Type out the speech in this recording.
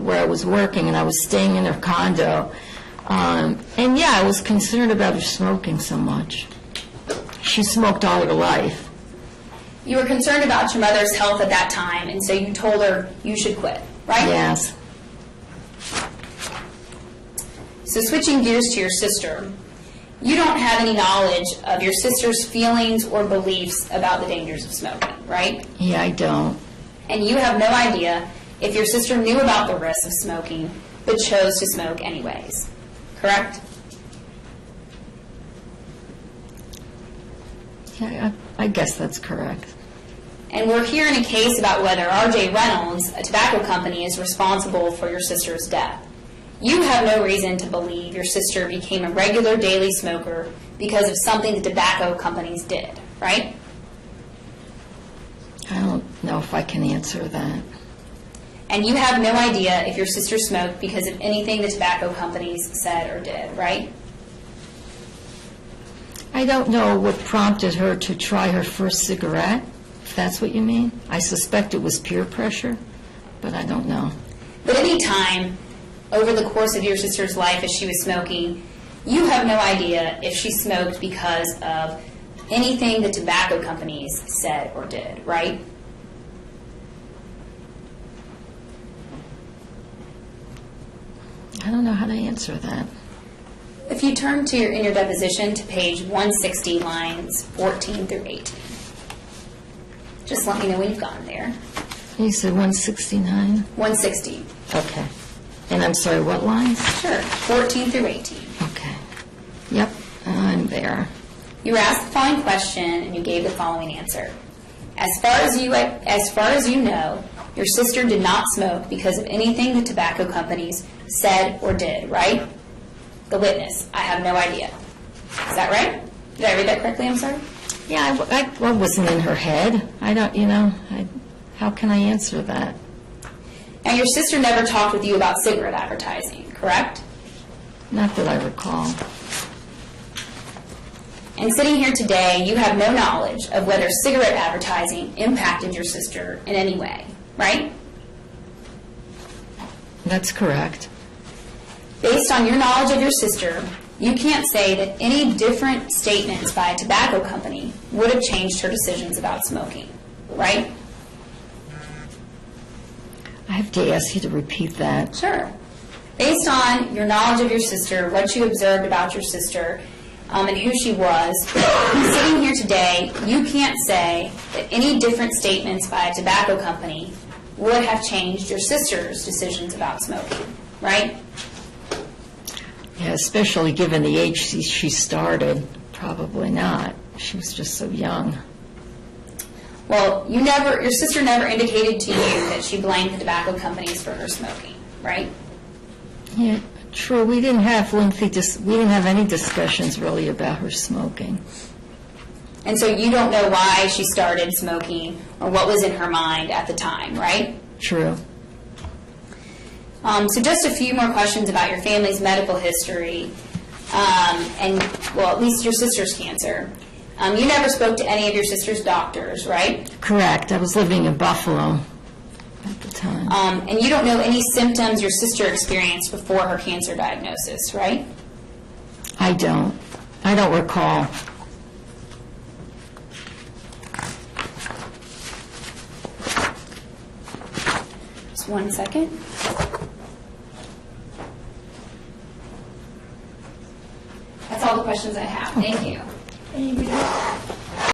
where I was working, and I was staying in her condo. And yeah, I was concerned about her smoking so much. She smoked all her life. You were concerned about your mother's health at that time, and so you told her you should quit, right? Yes. So switching gears to your sister, you don't have any knowledge of your sister's feelings or beliefs about the dangers of smoking, right? Yeah, I don't. And you have no idea if your sister knew about the risks of smoking but chose to smoke anyways, correct? Yeah, I guess that's correct. And we're hearing a case about whether R.J. Reynolds, a tobacco company, is responsible for your sister's death. You have no reason to believe your sister became a regular daily smoker because of something the tobacco companies did, right? I don't know if I can answer that. And you have no idea if your sister smoked because of anything the tobacco companies said or did, right? I don't know what prompted her to try her first cigarette, if that's what you mean. I suspect it was peer pressure, but I don't know. But any time over the course of your sister's life as she was smoking, you have no idea if she smoked because of anything the tobacco companies said or did, right? I don't know how to answer that. If you turn to in your deposition to page 160, lines 14 through 18. Just let me know when you've gotten there. You said 169? 160. Okay. And I'm sorry, what lines? Sure, 14 through 18. Okay. Yep, I'm there. You were asked the following question, and you gave the following answer. As far as you know, your sister did not smoke because of anything the tobacco companies said or did, right? The witness, I have no idea. Is that right? Did I read that correctly? I'm sorry? Yeah, I wasn't in her head. I don't, how can I answer that? Now, your sister never talked with you about cigarette advertising, correct? Not that I recall. And sitting here today, you have no knowledge of whether cigarette advertising impacted your sister in any way, right? That's correct. Based on your knowledge of your sister, you can't say that any different statements by a tobacco company would have changed her decisions about smoking, right? I have to ask you to repeat that. Sure. Based on your knowledge of your sister, what you observed about your sister, and who she was, sitting here today, you can't say that any different statements by a tobacco company would have changed your sister's decisions about smoking, right? Yeah, especially given the age she started. Probably not. She was just so young. Well, your sister never indicated to you that she blamed the tobacco companies for her smoking, right? Yeah, true. We didn't have we didn't have any discussions really about her smoking. And so you don't know why she started smoking or what was in her mind at the time, right? True. So just a few more questions about your family's medical history, and, well, at least your sister's cancer. You never spoke to any of your sister's doctors, right? Correct. I was living in Buffalo at the time. And you don't know any symptoms your sister experienced before her cancer diagnosis, right? I don't. I don't recall. Just 1 second. That's all the questions I have. Thank you.